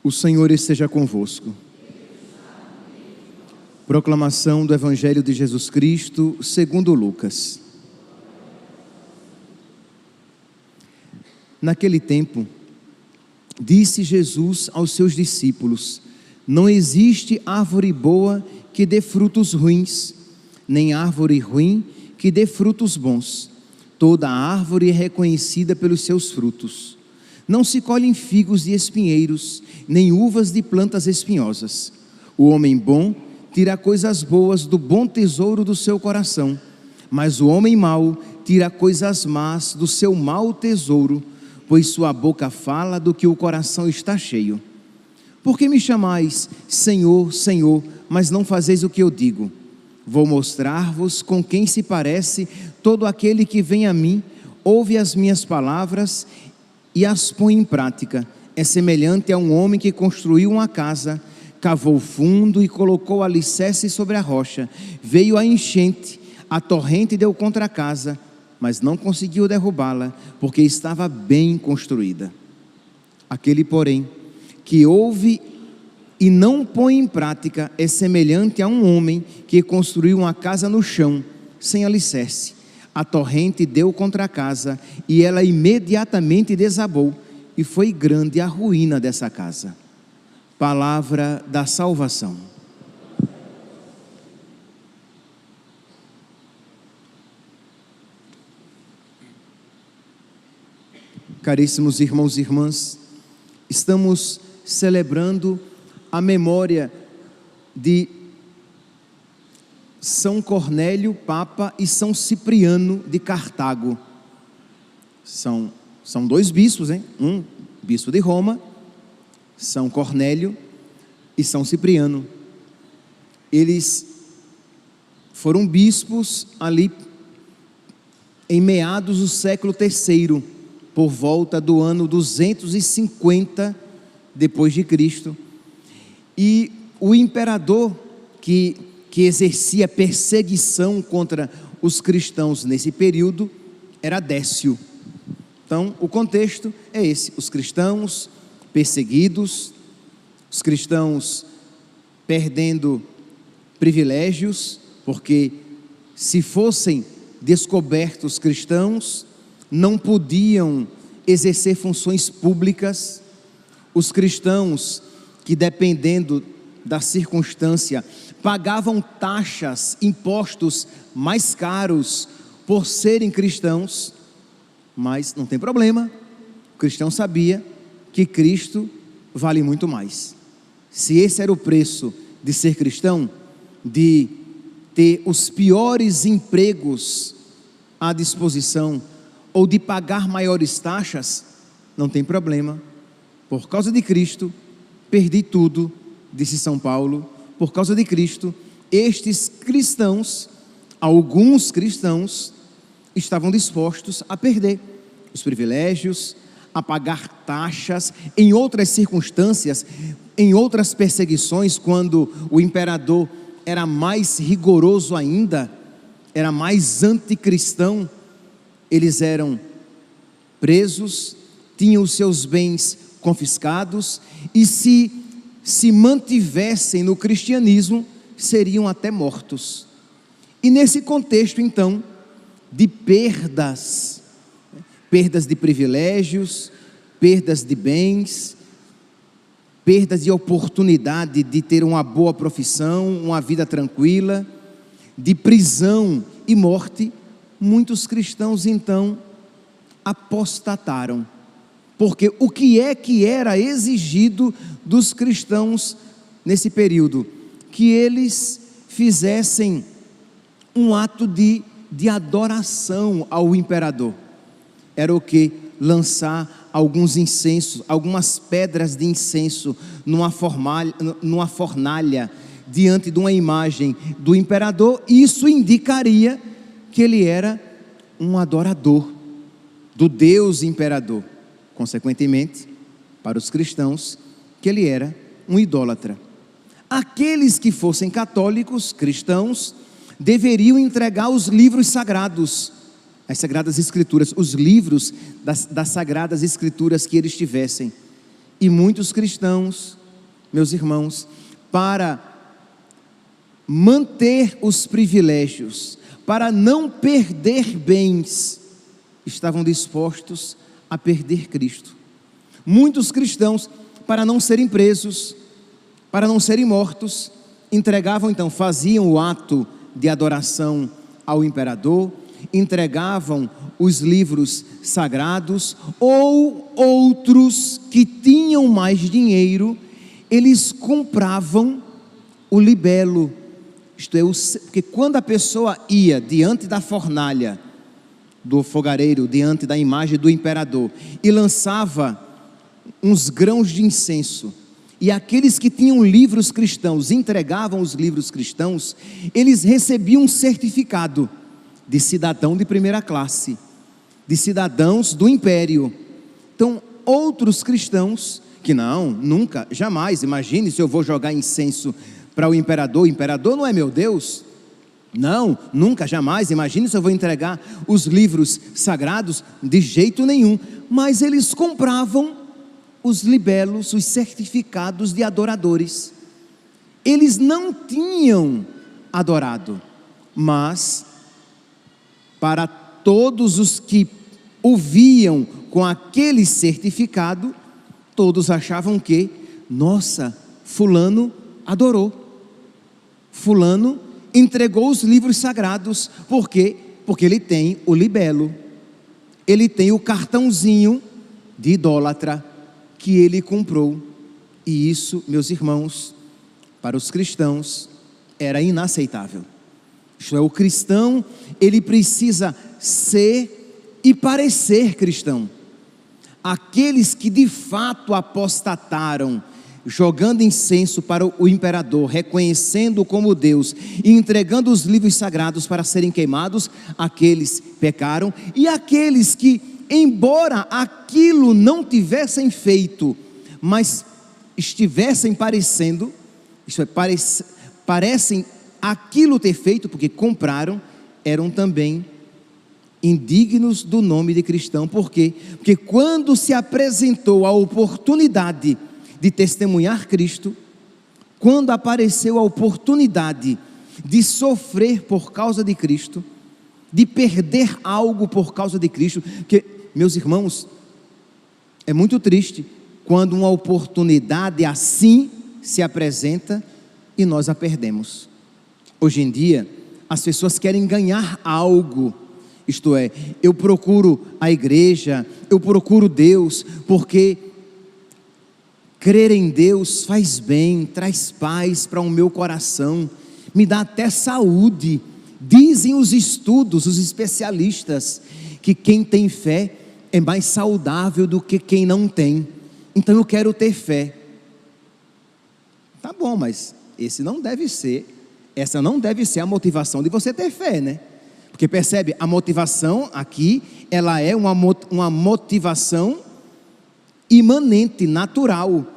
O Senhor esteja convosco. Proclamação do Evangelho de Jesus Cristo segundo Lucas. Naquele tempo, disse Jesus aos seus discípulos: não existe árvore boa que dê frutos ruins, nem árvore ruim que dê frutos bons. Toda árvore é reconhecida pelos seus frutos. Não se colhem figos de espinheiros, nem uvas de plantas espinhosas. O homem bom tira coisas boas do bom tesouro do seu coração, mas o homem mau tira coisas más do seu mau tesouro, pois sua boca fala do que o coração está cheio. Por que me chamais Senhor, Senhor, mas não fazeis o que eu digo? Vou mostrar-vos com quem se parece todo aquele que vem a mim, ouve as minhas palavras e as põe em prática. É semelhante a um homem que construiu uma casa, cavou fundo e colocou alicerce sobre a rocha. Veio a enchente, a torrente deu contra a casa, mas não conseguiu derrubá-la, porque estava bem construída. Aquele, porém, que ouve e não põe em prática, é semelhante a um homem que construiu uma casa no chão, sem alicerce. A torrente deu contra a casa, e ela imediatamente desabou, e foi grande a ruína dessa casa. Palavra da salvação. Caríssimos irmãos e irmãs, estamos celebrando a memória de São Cornélio, Papa, e São Cipriano de Cartago. São dois bispos, hein? Um bispo de Roma, São Cornélio, e São Cipriano. Eles foram bispos ali em meados do século III, por volta do ano 250 depois de Cristo. E o imperador que exercia perseguição contra os cristãos nesse período era Décio. Então, o contexto é esse: os cristãos perseguidos, os cristãos perdendo privilégios, porque se fossem descobertos cristãos, não podiam exercer funções públicas. Os cristãos que, dependendo da circunstância, pagavam taxas, impostos mais caros por serem cristãos, mas não tem problema, o cristão sabia que Cristo vale muito mais. Se esse era o preço de ser cristão, de ter os piores empregos à disposição, ou de pagar maiores taxas, não tem problema. Por causa de Cristo, perdi tudo, disse São Paulo. Por causa de Cristo, estes cristãos, alguns cristãos, estavam dispostos a perder os privilégios, a pagar taxas. Em outras circunstâncias, em outras perseguições, quando o imperador era mais rigoroso ainda, era mais anticristão, eles eram presos, tinham os seus bens confiscados, e se mantivessem no cristianismo, seriam até mortos. E nesse contexto, então, de perdas de privilégios, perdas de bens, perdas de oportunidade de ter uma boa profissão, uma vida tranquila, de prisão e morte, muitos cristãos então apostataram. Porque o que era exigido dos cristãos nesse período? Que eles fizessem um ato de adoração ao imperador. Era o que? Lançar alguns incensos, algumas pedras de incenso numa fornalha diante de uma imagem do imperador. Isso indicaria que ele era um adorador do Deus imperador. Consequentemente, para os cristãos, que ele era um idólatra. Aqueles que fossem católicos, cristãos, deveriam entregar os livros sagrados, as Sagradas Escrituras, os livros das Sagradas Escrituras que eles tivessem. E muitos cristãos, meus irmãos, para manter os privilégios, para não perder bens, estavam dispostos a perder Cristo. Muitos cristãos, para não serem presos, para não serem mortos, entregavam então, faziam o ato de adoração ao imperador, entregavam os livros sagrados, ou outros que tinham mais dinheiro, eles compravam o libelo, isto é, porque quando a pessoa ia diante da fornalha do fogareiro, diante da imagem do imperador, e lançava uns grãos de incenso, e aqueles que tinham livros cristãos, entregavam os livros cristãos, eles recebiam um certificado de cidadão de primeira classe, de cidadãos do império. Então, outros cristãos, que não, nunca, jamais, imagine se eu vou jogar incenso para o imperador não é meu Deus, não, nunca, jamais, imagine se eu vou entregar os livros sagrados, de jeito nenhum, mas eles compravam os libelos, os certificados de adoradores. Eles não tinham adorado, mas para todos os que o viam com aquele certificado, todos achavam que, nossa, fulano adorou, fulano entregou os livros sagrados. Por quê? Porque ele tem o libelo, ele tem o cartãozinho de idólatra que ele comprou. E isso, meus irmãos, para os cristãos era inaceitável. Isto é, o cristão, ele precisa ser e parecer cristão. Aqueles que de fato apostataram, jogando incenso para o imperador, reconhecendo-o como Deus e entregando os livros sagrados para serem queimados, aqueles pecaram. E aqueles que, embora aquilo não tivessem feito, mas estivessem parecendo, isto é, parecem aquilo ter feito, porque compraram, eram também indignos do nome de cristão. Por quê? Porque quando se apresentou a oportunidade de testemunhar Cristo, quando apareceu a oportunidade de sofrer por causa de Cristo, de perder algo por causa de Cristo, porque, meus irmãos, é muito triste quando uma oportunidade assim se apresenta e nós a perdemos. Hoje em dia, as pessoas querem ganhar algo, isto é, eu procuro a igreja, eu procuro Deus, porque crer em Deus faz bem, traz paz para o meu coração, me dá até saúde. Dizem os estudos, os especialistas, que quem tem fé é mais saudável do que quem não tem. Então eu quero ter fé. Tá bom, mas essa não deve ser a motivação de você ter fé, né? Porque percebe, a motivação aqui, ela é uma motivação imanente, natural.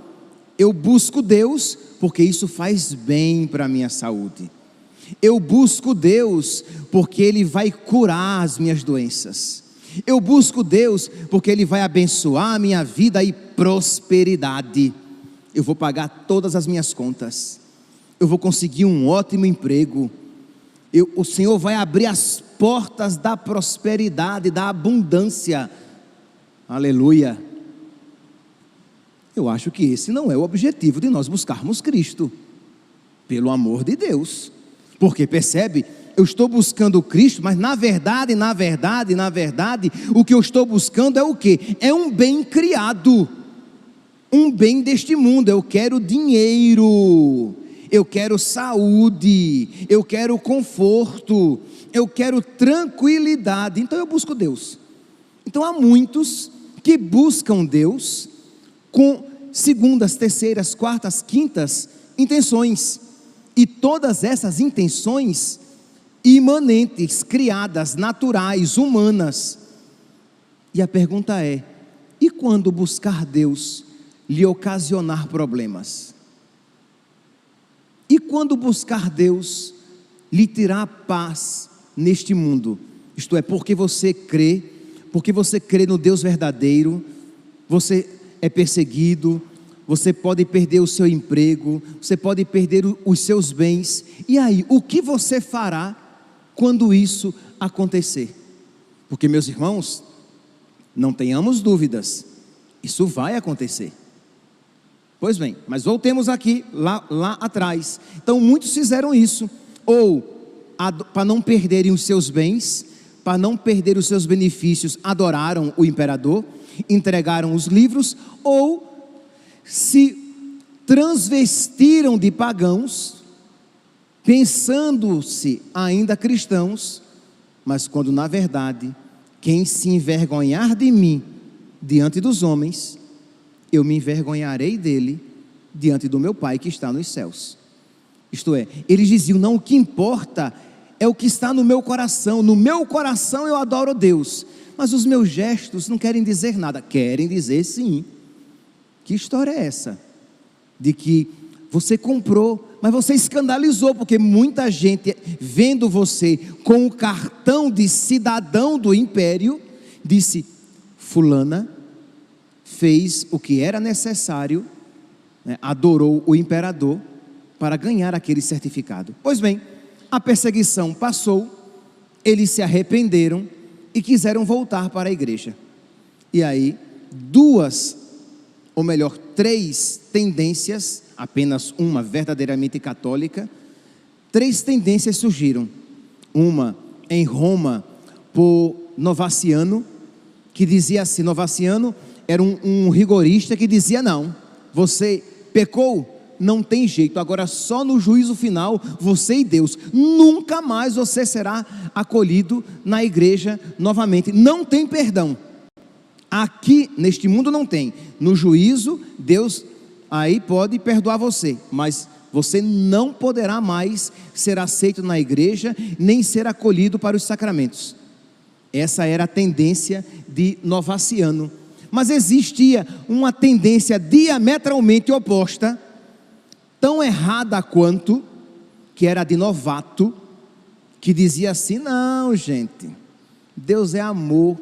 Eu busco Deus porque isso faz bem para a minha saúde. Eu busco Deus porque Ele vai curar as minhas doenças. Eu busco Deus porque Ele vai abençoar a minha vida e prosperidade. Eu vou pagar todas as minhas contas. Eu vou conseguir um ótimo emprego. O Senhor vai abrir as portas da prosperidade, da abundância. Aleluia. Eu acho que esse não é o objetivo de nós buscarmos Cristo, pelo amor de Deus. Porque percebe, eu estou buscando Cristo, mas na verdade, o que eu estou buscando é o quê? É um bem criado, um bem deste mundo. Eu quero dinheiro, eu quero saúde, eu quero conforto, eu quero tranquilidade. Então eu busco Deus. Então há muitos que buscam Deus com segundas, terceiras, quartas, quintas intenções. E todas essas intenções imanentes, criadas, naturais, humanas. E a pergunta é: e quando buscar Deus lhe ocasionar problemas? E quando buscar Deus lhe tirar paz neste mundo? Isto é, porque você crê no Deus verdadeiro, você é perseguido, você pode perder o seu emprego, você pode perder os seus bens. E aí, o que você fará quando isso acontecer? Porque, meus irmãos, não tenhamos dúvidas, isso vai acontecer. Pois bem, mas voltemos aqui, lá atrás. Então, muitos fizeram isso, ou para não perderem os seus bens, para não perder os seus benefícios, adoraram o imperador, entregaram os livros, ou se transvestiram de pagãos, pensando-se ainda cristãos, mas quando na verdade, quem se envergonhar de mim diante dos homens, eu me envergonharei dele diante do meu Pai que está nos céus. Isto é, eles diziam, não, o que importa é o que está no meu coração eu adoro Deus, mas os meus gestos não querem dizer nada. Querem dizer sim. Que história é essa? De que você comprou, mas você escandalizou, porque muita gente, vendo você com o cartão de cidadão do império, disse, fulana fez o que era necessário, né, adorou o imperador para ganhar aquele certificado. Pois bem, a perseguição passou, eles se arrependeram e quiseram voltar para a igreja. E aí, três tendências, apenas uma verdadeiramente católica, três tendências surgiram. Uma em Roma, por Novaciano, que dizia assim, Novaciano era um rigorista que dizia, não, você pecou, não tem jeito, agora só no juízo final, você e Deus, nunca mais você será acolhido na igreja novamente, não tem perdão, aqui neste mundo não tem, no juízo, Deus aí pode perdoar você, mas você não poderá mais ser aceito na igreja, nem ser acolhido para os sacramentos. Essa era a tendência de Novaciano, mas existia uma tendência diametralmente oposta, tão errada quanto, que era a de Novato, que dizia assim, não gente, Deus é amor,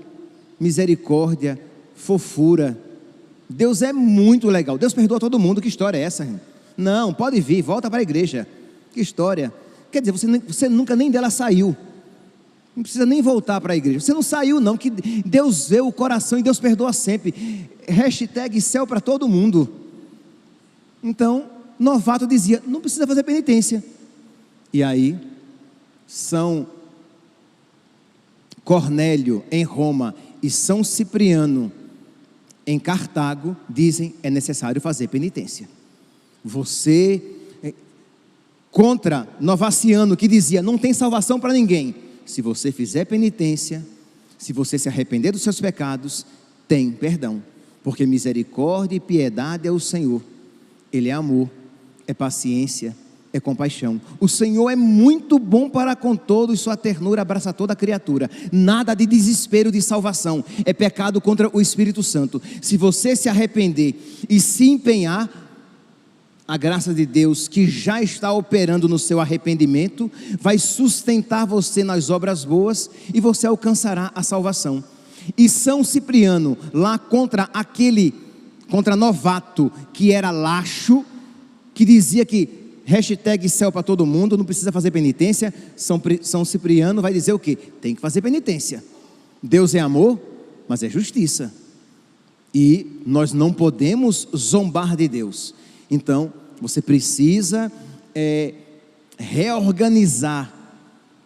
misericórdia, fofura, Deus é muito legal, Deus perdoa todo mundo, que história é essa? Não, pode vir, volta para a igreja, que história, quer dizer, você nunca nem dela saiu, não precisa nem voltar para a igreja, você não saiu não, que Deus vê o coração e Deus perdoa sempre, hashtag céu para todo mundo. Então, Novato dizia, não precisa fazer penitência. E aí, São Cornélio em Roma e São Cipriano em Cartago dizem, é necessário fazer penitência. Você, contra Novaciano que dizia, não tem salvação para ninguém, se você fizer penitência, se você se arrepender dos seus pecados, tem perdão, porque misericórdia e piedade é o Senhor, Ele é amor, é paciência, é compaixão. O Senhor é muito bom para com todos, sua ternura abraça toda a criatura. Nada de desespero de salvação, é pecado contra o Espírito Santo. Se você se arrepender e se empenhar, a graça de Deus que já está operando no seu arrependimento, vai sustentar você nas obras boas e você alcançará a salvação. E São Cipriano, lá contra Novato, que era laxo, que dizia que hashtag céu para todo mundo, não precisa fazer penitência, São Cipriano vai dizer o quê? Tem que fazer penitência. Deus é amor, mas é justiça. E nós não podemos zombar de Deus. Então, você precisa reorganizar,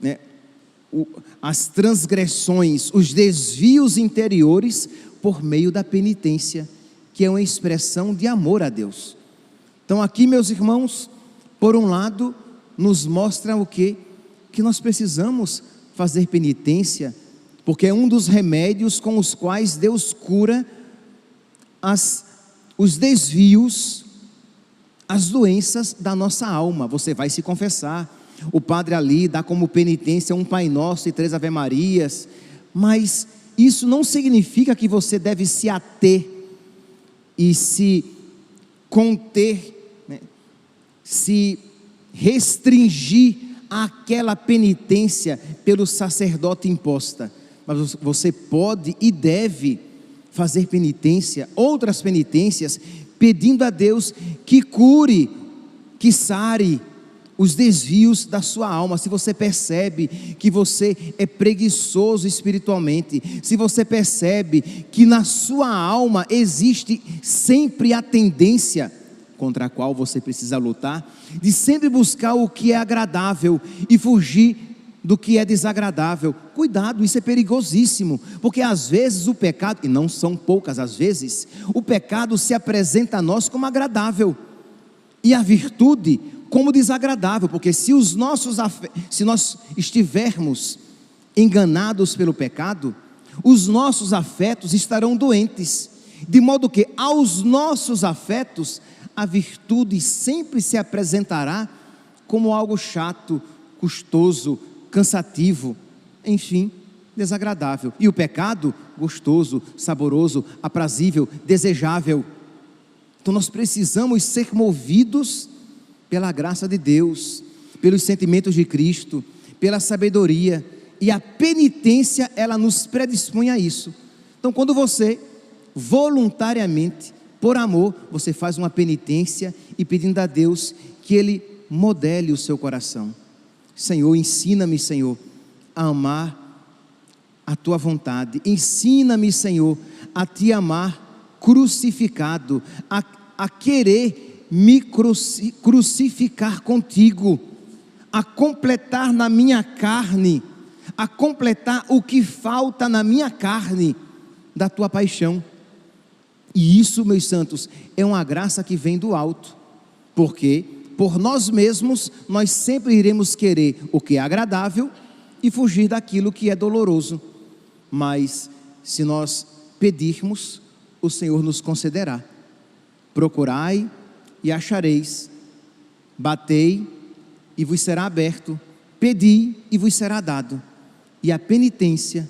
né, as transgressões, os desvios interiores por meio da penitência, que é uma expressão de amor a Deus. Então aqui, meus irmãos, por um lado, nos mostra o quê? Que nós precisamos fazer penitência, porque é um dos remédios com os quais Deus cura os desvios, as doenças da nossa alma. Você vai se confessar, o padre ali dá como penitência um Pai Nosso e 3 Ave Marias, mas isso não significa que você deve se ater e se conter, né, se restringir àquela penitência pelo sacerdote imposta, mas você pode e deve fazer penitência, outras penitências, pedindo a Deus que cure, que sare os desvios da sua alma. Se você percebe que você é preguiçoso espiritualmente, se você percebe que na sua alma existe sempre a tendência contra a qual você precisa lutar, de sempre buscar o que é agradável e fugir do que é desagradável. Cuidado, isso é perigosíssimo, porque às vezes o pecado, e não são poucas as vezes, o pecado se apresenta a nós como agradável, e a virtude como desagradável, porque se nós estivermos enganados pelo pecado, os nossos afetos estarão doentes, de modo que aos nossos afetos, a virtude sempre se apresentará como algo chato, custoso, cansativo, enfim, desagradável. E o pecado, gostoso, saboroso, aprazível, desejável. Então nós precisamos ser movidos pela graça de Deus, pelos sentimentos de Cristo, pela sabedoria, e a penitência, ela nos predispõe a isso. Então quando você, voluntariamente, por amor, você faz uma penitência e pedindo a Deus que Ele modele o seu coração. Senhor, ensina-me, Senhor, a amar a Tua vontade. Ensina-me, Senhor, a Te amar crucificado, a querer me crucificar contigo, a completar na minha carne, a completar o que falta na minha carne, da Tua paixão. E isso, meus santos, é uma graça que vem do alto, porque por nós mesmos, nós sempre iremos querer o que é agradável e fugir daquilo que é doloroso, mas se nós pedirmos, o Senhor nos concederá. Procurai e achareis, batei e vos será aberto, pedi e vos será dado. E a penitência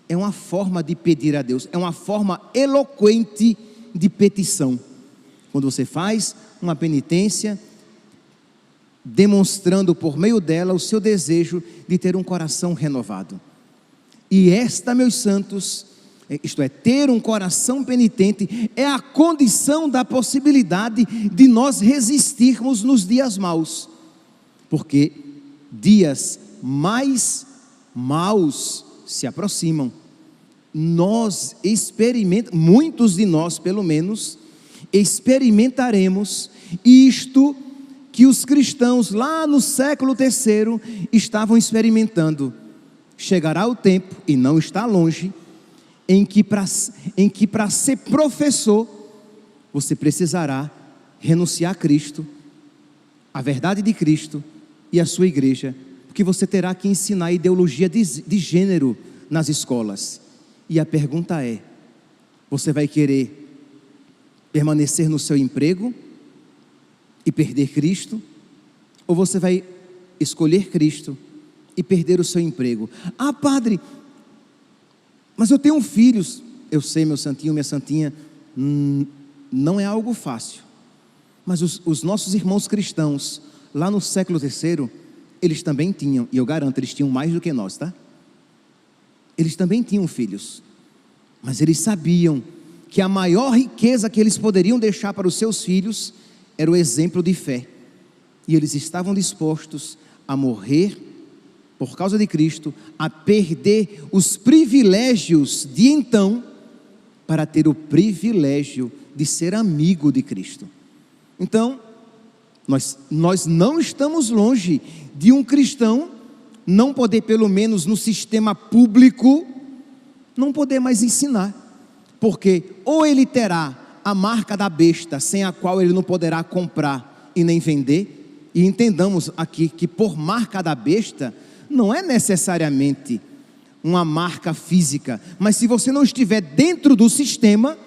é uma forma de pedir a Deus, é uma forma eloquente de petição. Quando você faz uma penitência, demonstrando por meio dela o seu desejo de ter um coração renovado. E esta, meus santos, isto é, ter um coração penitente, é a condição da possibilidade de nós resistirmos nos dias maus, porque dias mais maus se aproximam. Muitos de nós pelo menos, experimentaremos isto que os cristãos lá no século III estavam experimentando. Chegará o tempo, e não está longe, em que para ser professor, você precisará renunciar a Cristo, a verdade de Cristo e a sua igreja, porque você terá que ensinar ideologia de gênero nas escolas. E a pergunta é, você vai querer permanecer no seu emprego e perder Cristo? Ou você vai escolher Cristo e perder o seu emprego? Ah, padre, mas eu tenho filhos. Eu sei, meu santinho, minha santinha, não é algo fácil. Mas os nossos irmãos cristãos, lá no século III, eles também tinham, e eu garanto, eles tinham mais do que nós, tá? Eles também tinham filhos, mas eles sabiam que a maior riqueza que eles poderiam deixar para os seus filhos era o exemplo de fé, e eles estavam dispostos a morrer por causa de Cristo, a perder os privilégios de então, para ter o privilégio de ser amigo de Cristo. Então, nós não estamos longe de um cristão não poder, pelo menos no sistema público, não poder mais ensinar, porque ou ele terá a marca da besta, sem a qual ele não poderá comprar e nem vender. E entendamos aqui que por marca da besta não é necessariamente uma marca física, mas se você não estiver dentro do sistema,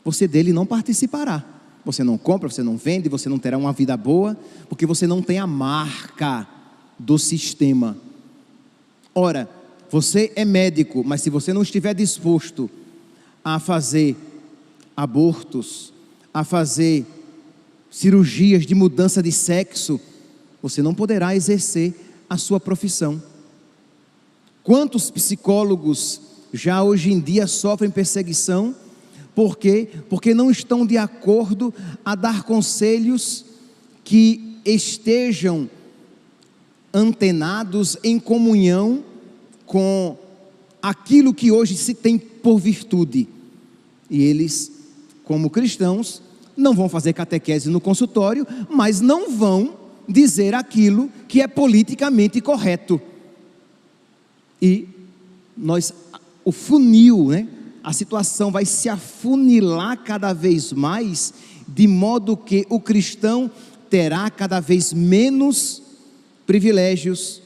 você dele não participará. Você não compra, você não vende, você não terá uma vida boa, porque você não tem a marca do sistema. Ora, você é médico, mas se você não estiver disposto a fazer abortos, a fazer cirurgias de mudança de sexo, você não poderá exercer a sua profissão. Quantos psicólogos já hoje em dia sofrem perseguição Por quê? Porque não estão de acordo a dar conselhos que estejam antenados em comunhão com aquilo que hoje se tem por virtude. E eles, como cristãos, não vão fazer catequese no consultório, mas não vão dizer aquilo que é politicamente correto. E o funil, né? A situação vai se afunilar cada vez mais, de modo que o cristão terá cada vez menos privilégios,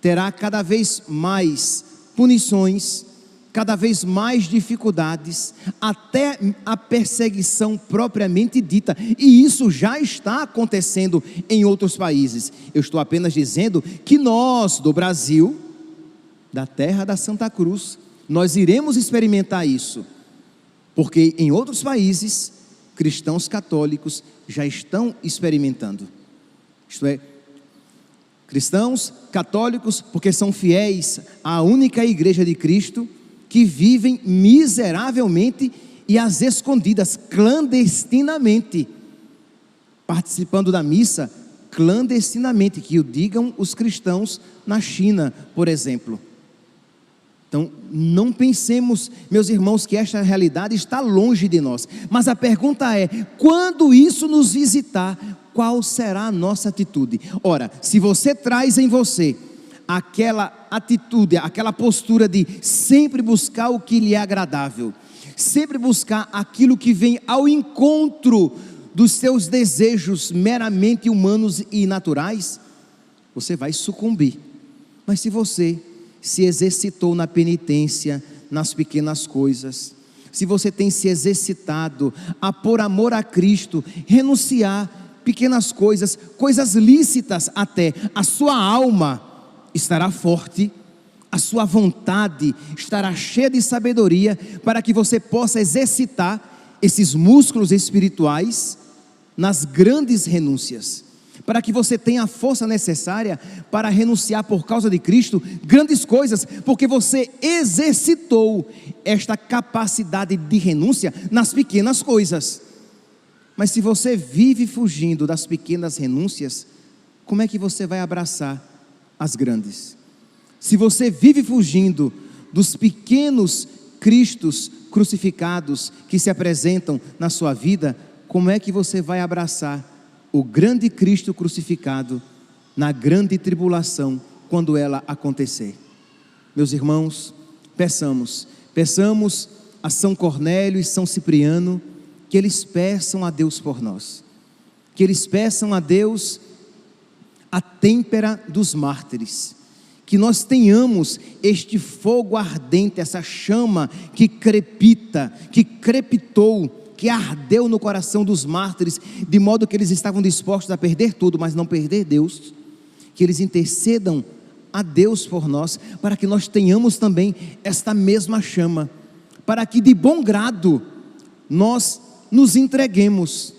terá cada vez mais punições, cada vez mais dificuldades, até a perseguição propriamente dita, e isso já está acontecendo em outros países. Eu estou apenas dizendo que nós, do Brasil, da terra da Santa Cruz, nós iremos experimentar isso, porque em outros países, cristãos católicos já estão experimentando. Isto é, cristãos católicos, porque são fiéis à única igreja de Cristo, que vivem miseravelmente e às escondidas, clandestinamente, participando da missa clandestinamente, que o digam os cristãos na China, por exemplo. Então, não pensemos, meus irmãos, que esta realidade está longe de nós, mas a pergunta é: quando isso nos visitar, qual será a nossa atitude? Ora, se você traz em você aquela atitude, aquela postura de sempre buscar o que lhe é agradável, sempre buscar aquilo que vem ao encontro dos seus desejos meramente humanos e naturais, você vai sucumbir. Mas se você se exercitou na penitência, nas pequenas coisas, se você tem se exercitado a, por amor a Cristo, renunciar pequenas coisas, coisas lícitas até, a sua alma estará forte, a sua vontade estará cheia de sabedoria, para que você possa exercitar esses músculos espirituais nas grandes renúncias, para que você tenha a força necessária para renunciar por causa de Cristo grandes coisas, porque você exercitou esta capacidade de renúncia nas pequenas coisas. Mas se você vive fugindo das pequenas renúncias, como é que você vai abraçar as grandes? Se você vive fugindo dos pequenos Cristos crucificados que se apresentam na sua vida, como é que você vai abraçar o grande Cristo crucificado na grande tribulação, quando ela acontecer? Meus irmãos, peçamos a São Cornélio e São Cipriano, que eles peçam a Deus por nós, que eles peçam a Deus a têmpera dos mártires, que nós tenhamos este fogo ardente, essa chama que crepita, que crepitou, que ardeu no coração dos mártires, de modo que eles estavam dispostos a perder tudo, mas não perder Deus. Que eles intercedam a Deus por nós, para que nós tenhamos também esta mesma chama, para que de bom grado nós nos entreguemos,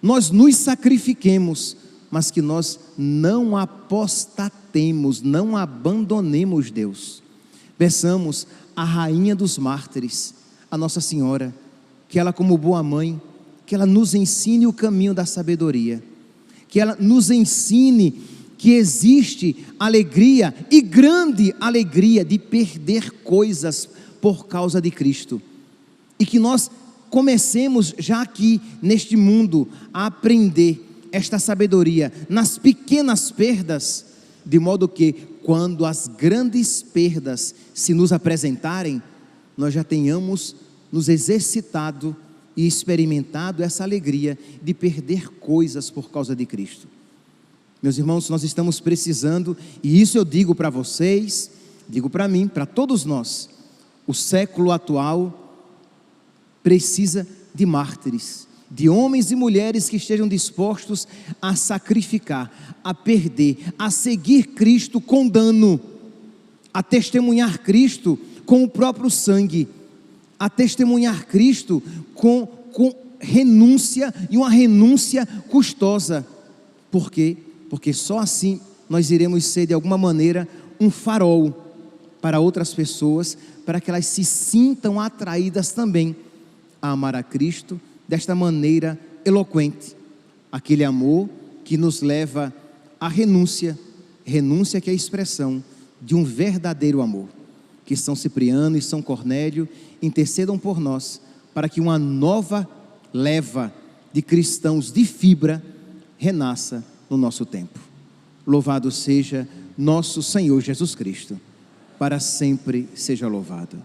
nós nos sacrifiquemos, mas que nós não apostatemos, não abandonemos Deus. Peçamos a rainha dos mártires, a Nossa Senhora, que ela, como boa mãe, que ela nos ensine o caminho da sabedoria, que ela nos ensine que existe alegria, e grande alegria, de perder coisas por causa de Cristo, e que nós comecemos já aqui neste mundo a aprender esta sabedoria nas pequenas perdas, de modo que quando as grandes perdas se nos apresentarem, nós já tenhamos nos exercitado e experimentado essa alegria de perder coisas por causa de Cristo. Meus irmãos, nós estamos precisando, e isso eu digo para vocês, digo para mim, para todos nós, o século atual precisa de mártires, de homens e mulheres que estejam dispostos a sacrificar, a perder, a seguir Cristo com dano, a testemunhar Cristo com o próprio sangue, a testemunhar Cristo com renúncia, e uma renúncia custosa. Por quê? Porque só assim nós iremos ser de alguma maneira um farol para outras pessoas, para que elas se sintam atraídas também a amar a Cristo desta maneira eloquente. Aquele amor que nos leva à renúncia, renúncia que é a expressão de um verdadeiro amor. Que São Cipriano e São Cornélio intercedam por nós, para que uma nova leva de cristãos de fibra renasça no nosso tempo. Louvado seja nosso Senhor Jesus Cristo, para sempre seja louvado.